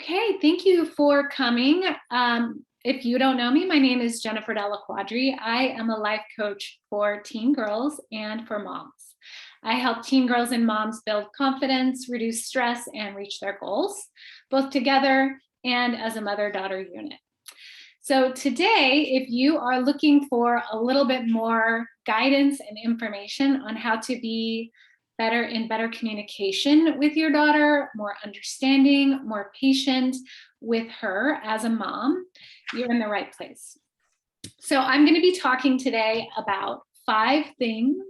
Okay, thank you for coming. If you don't know me, my name is Jennifer Della Quadri. I am a life coach for teen girls and for moms. I help teen girls and moms build confidence, reduce stress, and reach their goals, both together and as a mother-daughter unit. So today, if you are looking for a little bit more guidance and information on how to be better communication with your daughter, more understanding, more patient with her as a mom, you're in the right place. So I'm going to be talking today about 5 things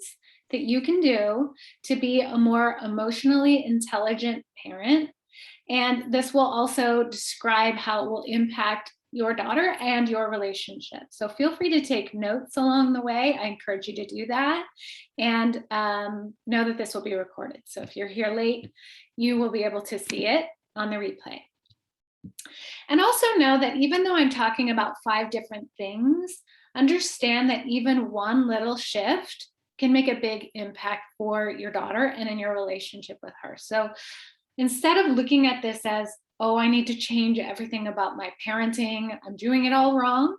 that you can do to be a more emotionally intelligent parent. And this will also describe how it will impact your daughter and your relationship. So feel free to take notes along the way. I encourage you to do that, and know that this will be recorded. So if you're here late, you will be able to see it on the replay. And also know that even though I'm talking about 5 different things, understand that even one little shift can make a big impact for your daughter and in your relationship with her. So instead of looking at this as, oh, I need to change everything about my parenting, I'm doing it all wrong,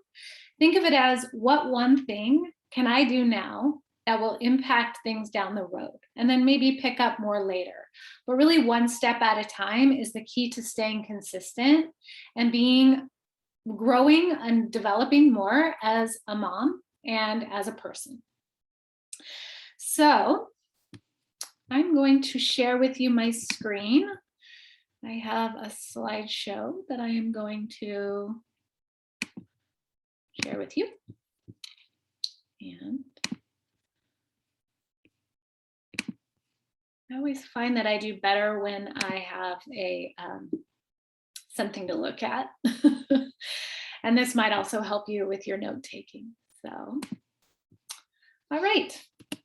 think of it as, what one thing can I do now that will impact things down the road, and then maybe pick up more later. But really, one step at a time is the key to staying consistent and growing and developing more as a mom and as a person. So I'm going to share with you my screen. I have a slideshow that I am going to share with you. And I always find that I do better when I have something to look at. And this might also help you with your note taking. So, all right,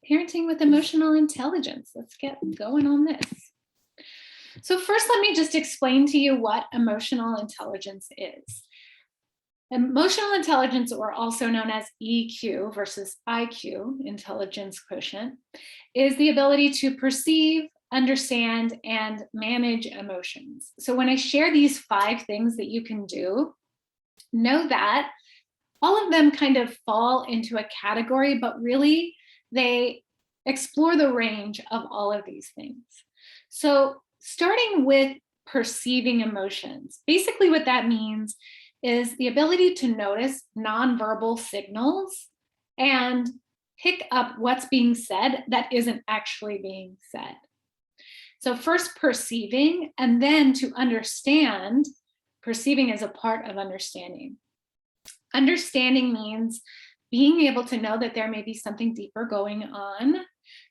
parenting with emotional intelligence. Let's get going on this. So first, let me just explain to you what emotional intelligence is. Emotional intelligence, or also known as EQ versus IQ, intelligence quotient, is the ability to perceive, understand, and manage emotions. So when I share these 5 things that you can do, know that all of them kind of fall into a category, but really they explore the range of all of these things. So starting with perceiving emotions, basically what that means is the ability to notice nonverbal signals and pick up what's being said that isn't actually being said. So first perceiving, and then to understand. Perceiving is a part of understanding. Understanding means being able to know that there may be something deeper going on.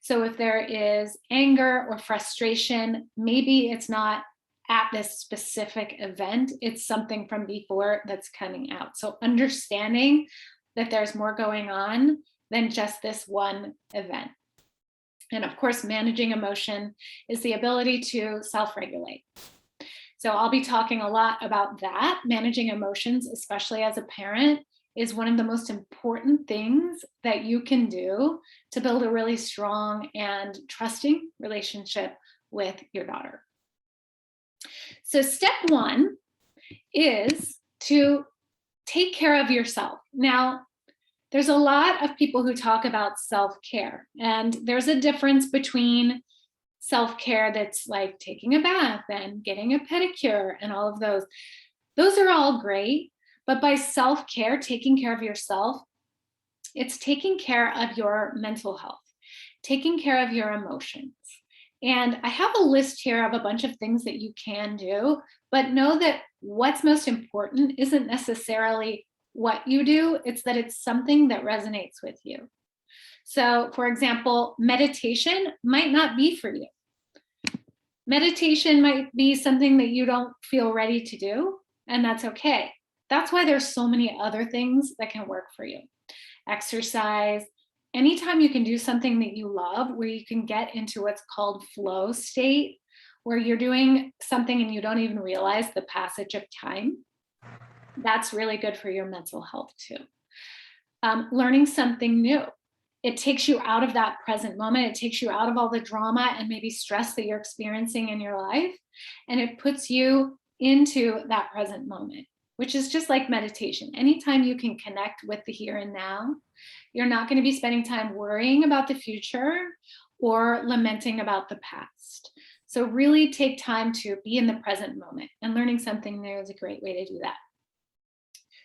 So if there is anger or frustration, maybe it's not at this specific event, it's something from before that's coming out. So understanding that there's more going on than just this one event. And of course, managing emotion is the ability to self-regulate. So I'll be talking a lot about that. Managing emotions, especially as a parent, is one of the most important things that you can do to build a really strong and trusting relationship with your daughter. So step 1 is to take care of yourself. Now, there's a lot of people who talk about self-care, and there's a difference between self-care that's like taking a bath and getting a pedicure and all of those. Those are all great, but by self-care, taking care of yourself, it's taking care of your mental health, taking care of your emotions. And I have a list here of a bunch of things that you can do, but know that what's most important isn't necessarily what you do, it's that it's something that resonates with you. So for example, meditation might not be for you. Meditation might be something that you don't feel ready to do, and that's okay. That's why there's so many other things that can work for you. Exercise, anytime you can do something that you love, where you can get into what's called flow state, where you're doing something and you don't even realize the passage of time, that's really good for your mental health too. Learning something new. It takes you out of that present moment. It takes you out of all the drama and maybe stress that you're experiencing in your life. And it puts you into that present moment, which is just like meditation. Anytime you can connect with the here and now, you're not going to be spending time worrying about the future or lamenting about the past. So really take time to be in the present moment, and learning something new is a great way to do that.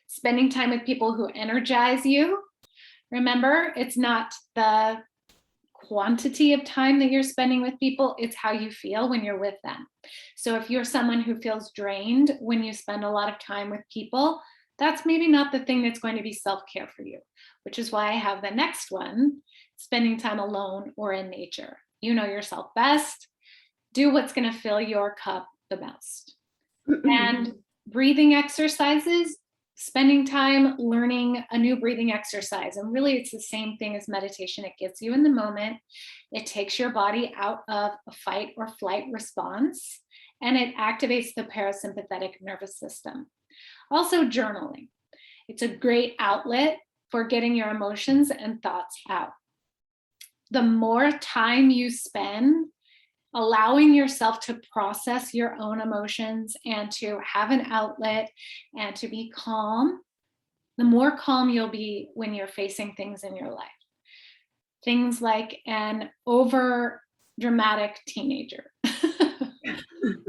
Spending time with people who energize you. Remember, it's not the quantity of time that you're spending with people, it's how you feel when you're with them. So if you're someone who feels drained when you spend a lot of time with people, that's maybe not the thing that's going to be self-care for you, which is why I have the next one, spending time alone or in nature. You know yourself best. Do what's going to fill your cup the best. And breathing exercises, spending time learning a new breathing exercise. And really, it's the same thing as meditation. It gets you in the moment. It takes your body out of a fight or flight response, and it activates the parasympathetic nervous system. Also, journaling. It's a great outlet for getting your emotions and thoughts out. The more time you spend allowing yourself to process your own emotions and to have an outlet and to be calm, the more calm you'll be when you're facing things in your life. Things like an over dramatic teenager,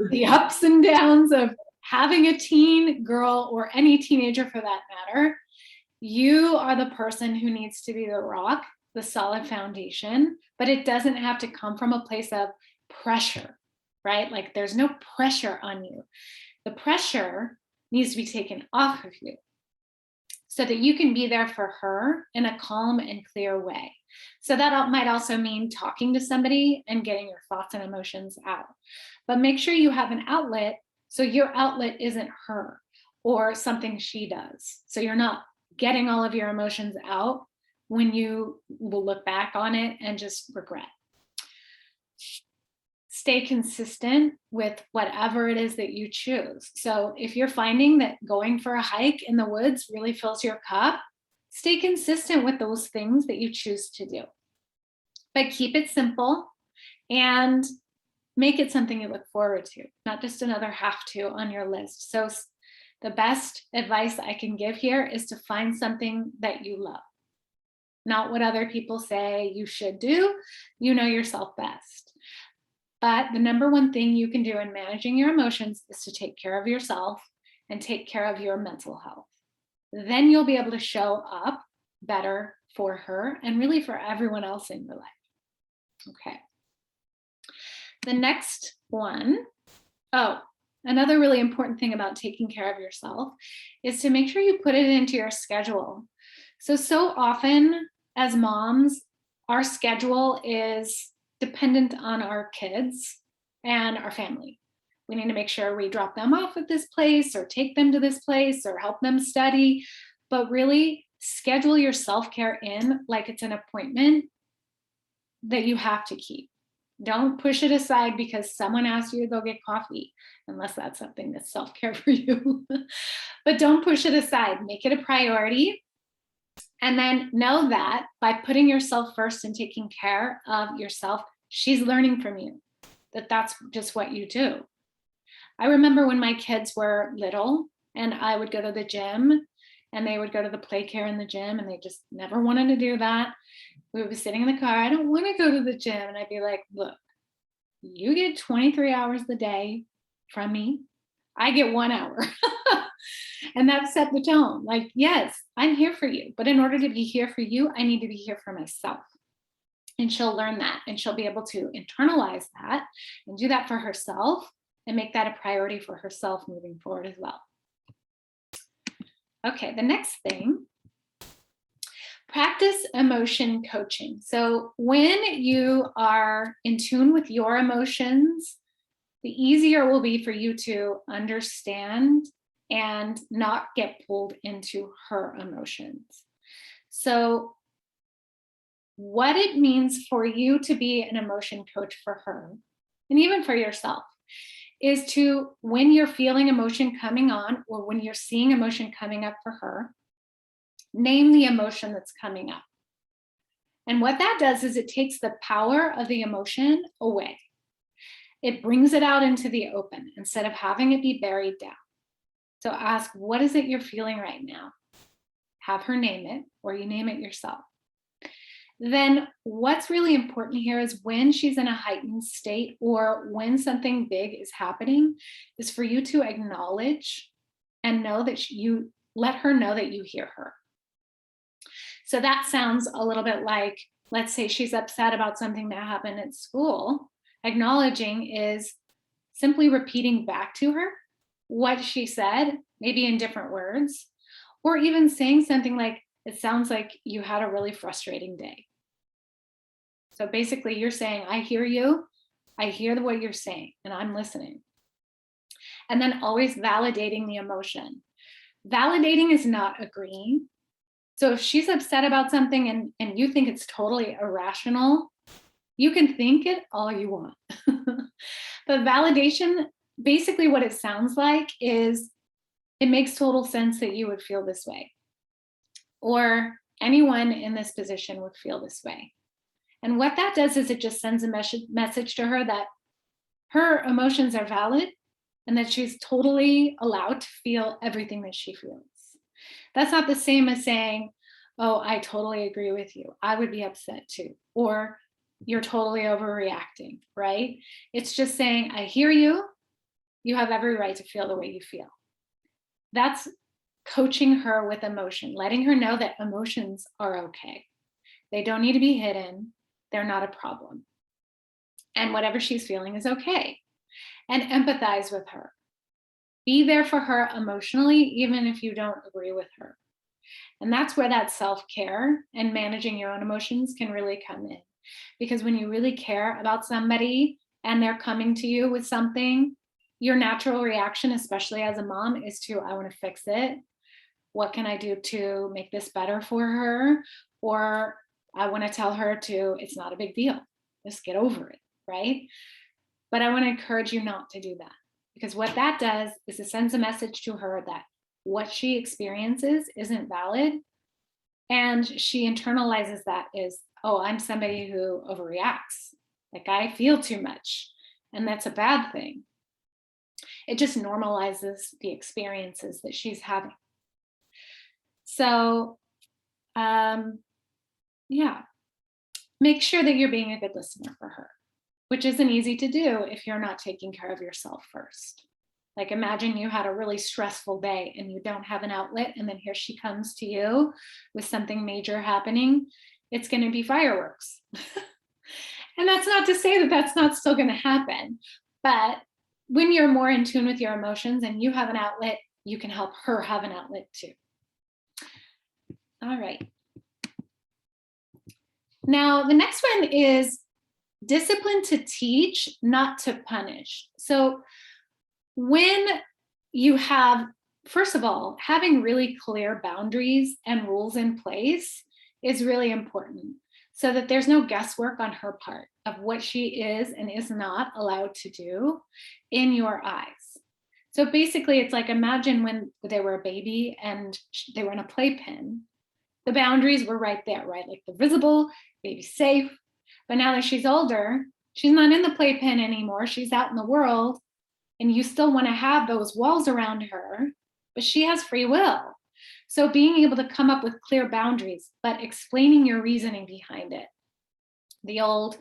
the ups and downs of having a teen girl or any teenager for that matter. You are the person who needs to be the rock, the solid foundation, but it doesn't have to come from a place of pressure, right? Like there's no pressure on you. The pressure needs to be taken off of you so that you can be there for her in a calm and clear way. So that might also mean talking to somebody and getting your thoughts and emotions out. But make sure you have an outlet so your outlet isn't her or something she does. So you're not getting all of your emotions out when you will look back on it and just regret. Stay consistent with whatever it is that you choose. So if you're finding that going for a hike in the woods really fills your cup, stay consistent with those things that you choose to do. But keep it simple and make it something you look forward to, not just another have to on your list. So the best advice I can give here is to find something that you love, not what other people say you should do. You know yourself best. But the number one thing you can do in managing your emotions is to take care of yourself and take care of your mental health. Then you'll be able to show up better for her and really for everyone else in your life. Okay. The next one, another really important thing about taking care of yourself is to make sure you put it into your schedule. So often as moms, our schedule is dependent on our kids and our family. We need to make sure we drop them off at this place or take them to this place or help them study, but really schedule your self-care in like it's an appointment that you have to keep. Don't push it aside because someone asked you to go get coffee, unless that's something that's self-care for you. But don't push it aside. Make it a priority. And then know that by putting yourself first and taking care of yourself, she's learning from you, that that's just what you do. I remember when my kids were little and I would go to the gym and they would go to the play care in the gym and they just never wanted to do that. We would be sitting in the car, I don't want to go to the gym. And I'd be like, look, you get 23 hours a day from me. I get 1 hour. And that set the tone. Like, yes, I'm here for you. But in order to be here for you, I need to be here for myself. And she'll learn that and she'll be able to internalize that and do that for herself and make that a priority for herself moving forward as well. Okay, the next thing, practice emotion coaching. So when you are in tune with your emotions, the easier it will be for you to understand and not get pulled into her emotions. So what it means for you to be an emotion coach for her, and even for yourself, is to, when you're feeling emotion coming on, or when you're seeing emotion coming up for her, name the emotion that's coming up. And what that does is it takes the power of the emotion away. It brings it out into the open instead of having it be buried down. So ask, what is it you're feeling right now? Have her name it, or you name it yourself. Then what's really important here is when she's in a heightened state or when something big is happening, is for you to acknowledge and know that you let her know that you hear her. So that sounds a little bit like, let's say she's upset about something that happened at school. Acknowledging is simply repeating back to her what she said, maybe in different words, or even saying something like, it sounds like you had a really frustrating day. So basically you're saying, I hear you, I hear what you're saying, and I'm listening. And then always validating the emotion. Validating is not agreeing. So if she's upset about something and you think it's totally irrational, you can think it all you want. But validation, basically what it sounds like is, it makes total sense that you would feel this way, or anyone in this position would feel this way. And what that does is it just sends a message to her that her emotions are valid and that she's totally allowed to feel everything that she feels. That's not the same as saying, oh, I totally agree with you, I would be upset too, or you're totally overreacting, right? It's just saying, I hear you, you have every right to feel the way you feel. That's coaching her with emotion, letting her know that emotions are okay. They don't need to be hidden. They're not a problem. And whatever she's feeling is okay. And empathize with her. Be there for her emotionally, even if you don't agree with her. And that's where that self-care and managing your own emotions can really come in. Because when you really care about somebody and they're coming to you with something, your natural reaction, especially as a mom, is to, I want to fix it. What can I do to make this better for her? Or I want to tell her to, it's not a big deal, just get over it, right? But I want to encourage you not to do that, because what that does is it sends a message to her that what she experiences isn't valid. And she internalizes that as, oh, I'm somebody who overreacts. Like, I feel too much, and that's a bad thing. It just normalizes the experiences that she's having. So, yeah, make sure that you're being a good listener for her, which isn't easy to do if you're not taking care of yourself first. Like, imagine you had a really stressful day and you don't have an outlet, and then here she comes to you with something major happening. It's going to be fireworks. And that's not to say that that's not still going to happen. But when you're more in tune with your emotions and you have an outlet, you can help her have an outlet too. All right. Now, the next one is discipline to teach, not to punish. So when you have, first of all, having really clear boundaries and rules in place is really important, so that there's no guesswork on her part of what she is and is not allowed to do in your eyes. So basically, it's like, imagine when they were a baby and they were in a playpen, the boundaries were right there, right? Like, they're visible, baby's safe. But now that she's older, she's not in the playpen anymore. She's out in the world, and you still want to have those walls around her, but she has free will. So being able to come up with clear boundaries, but explaining your reasoning behind it. The old,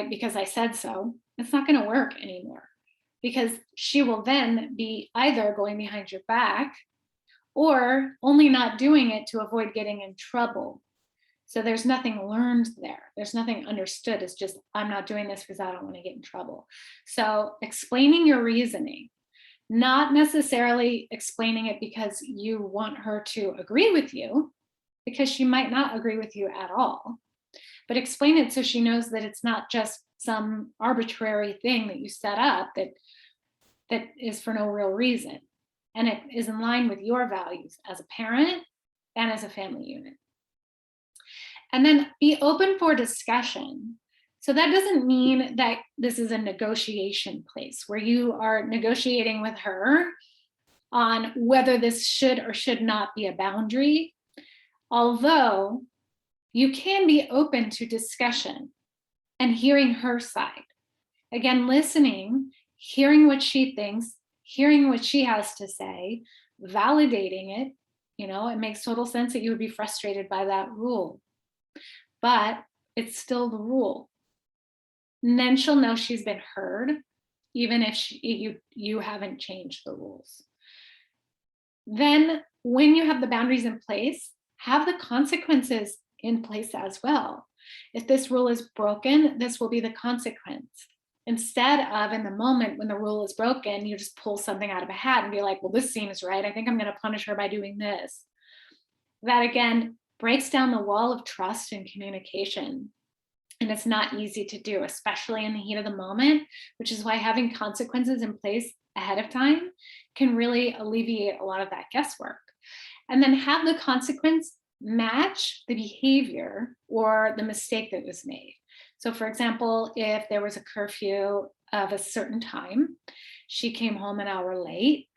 because I said so, it's not going to work anymore, because she will then be either going behind your back or only not doing it to avoid getting in trouble. So there's nothing learned there. There's nothing understood. It's just, I'm not doing this because I don't want to get in trouble. So explaining your reasoning, not necessarily explaining it because you want her to agree with you, because she might not agree with you at all, but explain it so she knows that it's not just some arbitrary thing that you set up that is for no real reason. And it is in line with your values as a parent and as a family unit. And then be open for discussion. So that doesn't mean that this is a negotiation place where you are negotiating with her on whether this should or should not be a boundary. Although you can be open to discussion and hearing her side. Again, listening, hearing what she thinks, hearing what she has to say, validating it. It makes total sense that you would be frustrated by that rule, but it's still the rule. And then she'll know she's been heard, even if you haven't changed the rules. Then when you have the boundaries in place, have the consequences in place as well. If this rule is broken, this will be the consequence. Instead of, in the moment when the rule is broken, you just pull something out of a hat and be like, well, this seems right. I think I'm going to punish her by doing this. That again breaks down the wall of trust and communication. And it's not easy to do, especially in the heat of the moment, which is why having consequences in place ahead of time can really alleviate a lot of that guesswork. And then have the consequence match the behavior or the mistake that was made. So for example, if there was a curfew of a certain time, she came home an hour late,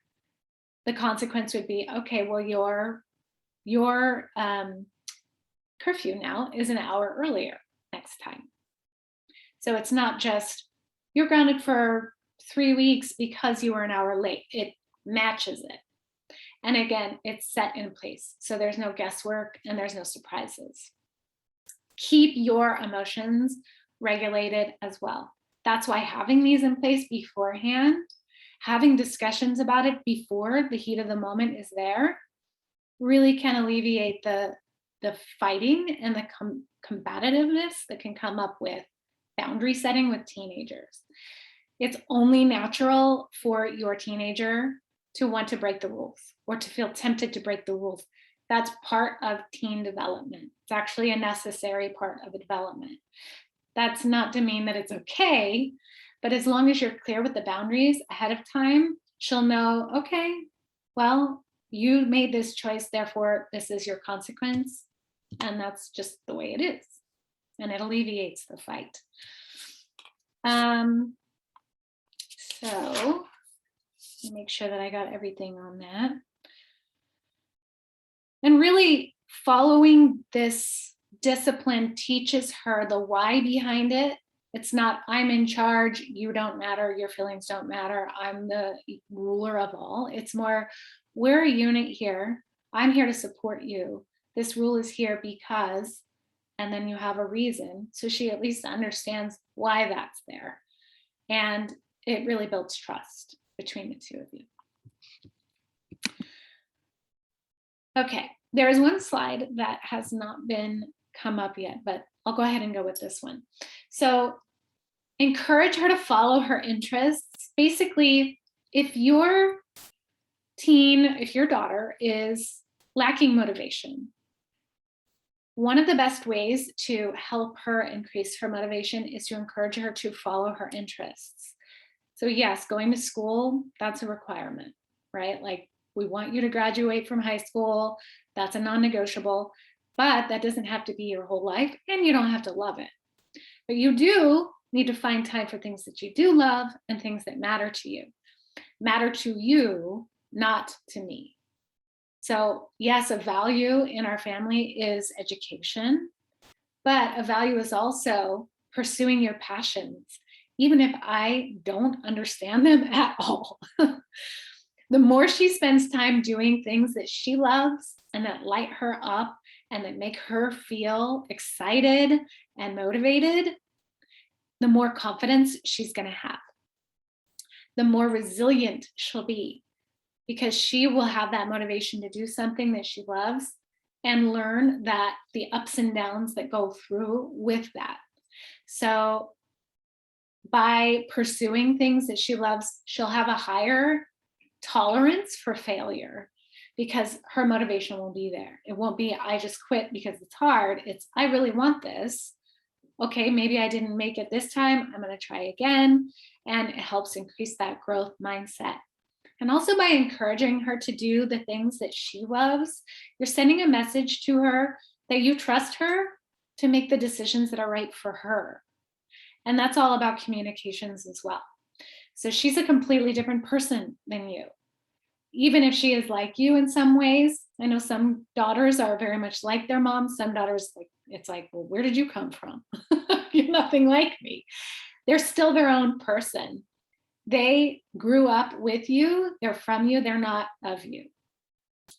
the consequence would be, okay, well, your curfew now is an hour earlier next time. So it's not just you're grounded for 3 weeks because you were an hour late. It matches it. And again, it's set in place. So there's no guesswork and there's no surprises. Keep your emotions regulated as well. That's why having these in place beforehand, having discussions about it before the heat of the moment is there, really can alleviate the fighting and the combativeness that can come up with boundary setting with teenagers. It's only natural for your teenager to want to break the rules or to feel tempted to break the rules. That's part of teen development. It's actually a necessary part of the development. That's not to mean that it's okay, but as long as you're clear with the boundaries ahead of time, she'll know, okay, well, you made this choice, therefore this is your consequence. And that's just the way it is. And it alleviates the fight. So make sure that I got everything on that. And really following this discipline teaches her the why behind it. It's not, I'm in charge, you don't matter, your feelings don't matter, I'm the ruler of all. It's more, we're a unit here. I'm here to support you. This rule is here because, and then you have a reason. So she at least understands why that's there. And it really builds trust between the two of you. Okay, there is one slide that has not been come up yet, but I'll go ahead and go with this one. So encourage her to follow her interests. Basically, if your daughter is lacking motivation, one of the best ways to help her increase her motivation is to encourage her to follow her interests. So yes, going to school, that's a requirement, right? Like, we want you to graduate from high school. That's a non-negotiable, but that doesn't have to be your whole life, and you don't have to love it. But you do need to find time for things that you do love and things that matter to you. Matter to you, not to me. So yes, a value in our family is education, but a value is also pursuing your passions, even if I don't understand them at all. The more she spends time doing things that she loves and that light her up and that make her feel excited and motivated, the more confidence she's going to have. The more resilient she'll be, because she will have that motivation to do something that she loves and learn that the ups and downs that go through with that. So by pursuing things that she loves, she'll have a higher tolerance for failure because her motivation will be there. It won't be, I just quit because it's hard. It's, I really want this. Okay, maybe I didn't make it this time. I'm going to try again. And it helps increase that growth mindset. And also by encouraging her to do the things that she loves, you're sending a message to her that you trust her to make the decisions that are right for her. And that's all about communications as well. So she's a completely different person than you. Even if she is like you in some ways, I know some daughters are very much like their mom. Some daughters, like, it's like, well, where did you come from? You're nothing like me. they're still their own person. They grew up with you, they're from you, they're not of you.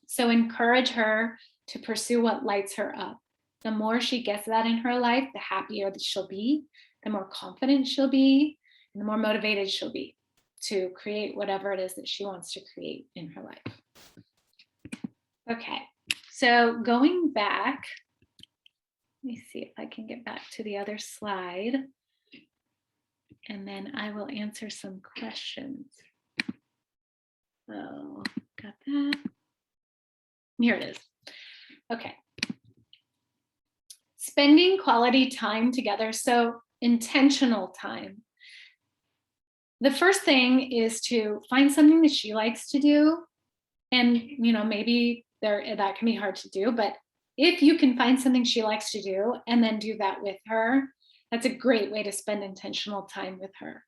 So encourage her to pursue what lights her up. The more she gets that in her life, the happier that she'll be, the more confident she'll be, and the more motivated she'll be to create whatever it is that she wants to create in her life. Okay, so going back, let me see if I can get back to the other slide, and then I will answer some questions. So, got that. Here it is. Okay. Spending quality time together, so intentional time. The first thing is to find something that she likes to do. And, maybe that can be hard to do, but if you can find something she likes to do and then do that with her, that's a great way to spend intentional time with her.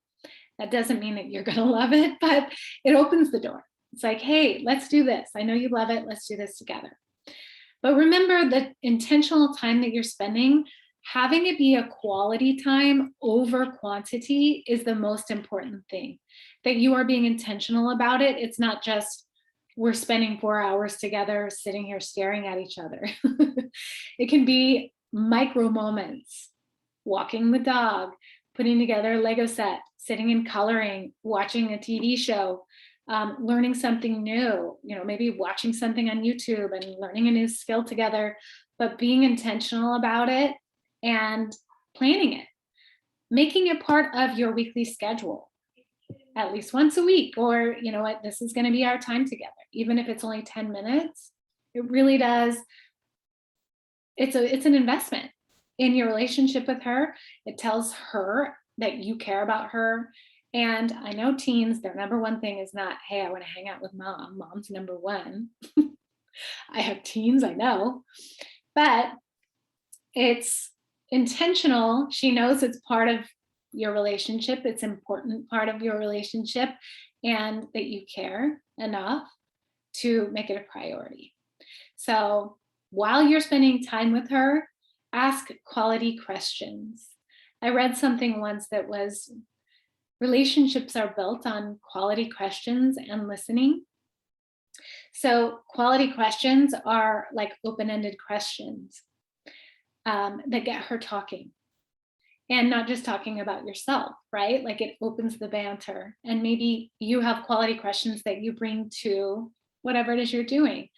That doesn't mean that you're going to love it, but it opens the door. It's like, hey, let's do this. I know you love it. Let's do this together. But remember, the intentional time that you're spending, having it be a quality time over quantity is the most important thing. That you are being intentional about it. It's not just we're spending 4 hours together sitting here staring at each other. It can be micro moments, walking the dog, putting together a Lego set, sitting and coloring, watching a TV show, learning something new, maybe watching something on YouTube and learning a new skill together, but being intentional about it and planning it, making it part of your weekly schedule at least once a week, or what, this is going to be our time together, even if it's only 10 minutes. It really does. It's an investment in your relationship with her. It tells her that you care about her. And I know teens, their number one thing is not, hey, I want to hang out with mom. Mom's number one. I have teens, I know, but it's intentional. She knows it's part of your relationship. It's an important part of your relationship, and that you care enough to make it a priority. So while you're spending time with her, ask quality questions. I read something once that was, relationships are built on quality questions and listening. So quality questions are like open-ended questions that get her talking. And not just talking about yourself, right? Like it opens the banter. And maybe you have quality questions that you bring to whatever it is you're doing.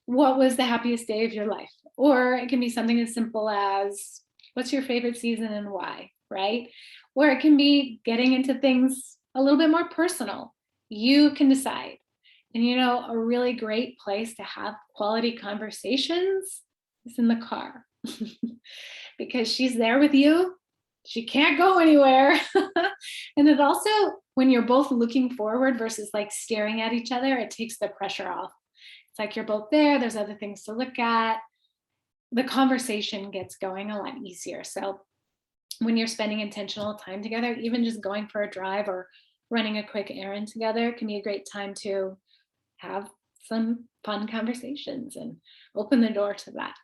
What was the happiest day of your life? Or it can be something as simple as, what's your favorite season and why, right? Or it can be getting into things a little bit more personal. You can decide. And a really great place to have quality conversations is in the car. Because she's there with you. She can't go anywhere. And it also, when you're both looking forward versus like staring at each other, it takes the pressure off. It's like you're both there. There's other things to look at. The conversation gets going a lot easier. So when you're spending intentional time together, even just going for a drive or running a quick errand together can be a great time to have some fun conversations and open the door to that.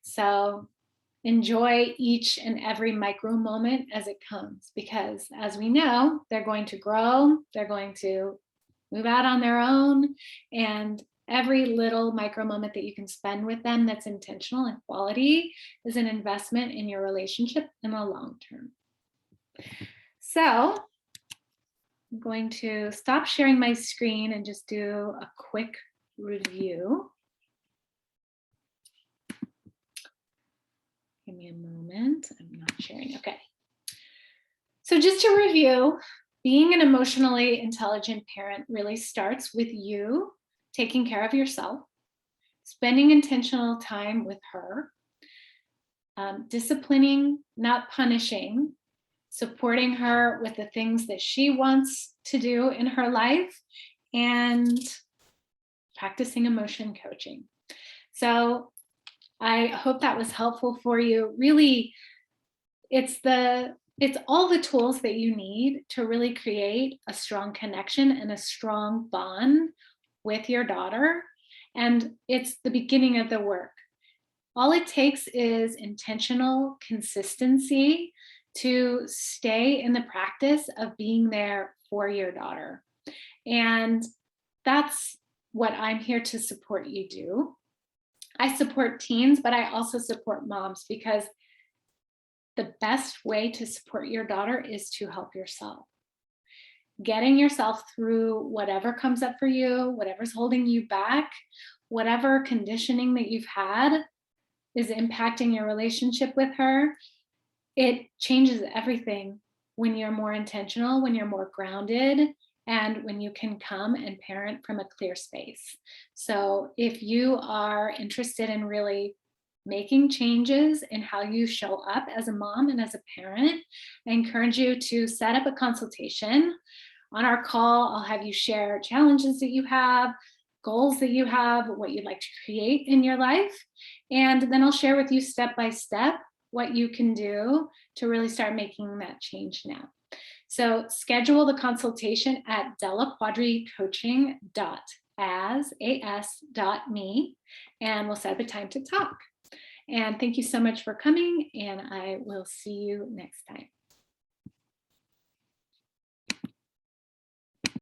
So enjoy each and every micro moment as it comes, because as we know, they're going to grow, they're going to move out on their own, and every little micro moment that you can spend with them that's intentional and quality is an investment in your relationship in the long term. So I'm going to stop sharing my screen and just do a quick review. Give me a moment. I'm not sharing. Okay. So just to review, being an emotionally intelligent parent really starts with you taking care of yourself, spending intentional time with her, disciplining, not punishing, supporting her with the things that she wants to do in her life, and practicing emotion coaching. So I hope that was helpful for you. Really, it's all the tools that you need to really create a strong connection and a strong bond with your daughter. And it's the beginning of the work. All it takes is intentional consistency to stay in the practice of being there for your daughter. And that's what I'm here to support you do. I support teens, but I also support moms, because the best way to support your daughter is to help yourself. Getting yourself through whatever comes up for you, whatever's holding you back, whatever conditioning that you've had is impacting your relationship with her, it changes everything when you're more intentional, when you're more grounded, and when you can come and parent from a clear space. So if you are interested in really making changes in how you show up as a mom and as a parent, I encourage you to set up a consultation. On our call, I'll have you share challenges that you have, goals that you have, what you'd like to create in your life. And then I'll share with you step by step what you can do to really start making that change now. So schedule the consultation at dellaquadricoaching.as.me, and we'll set up a time to talk. And thank you so much for coming, and I will see you next time.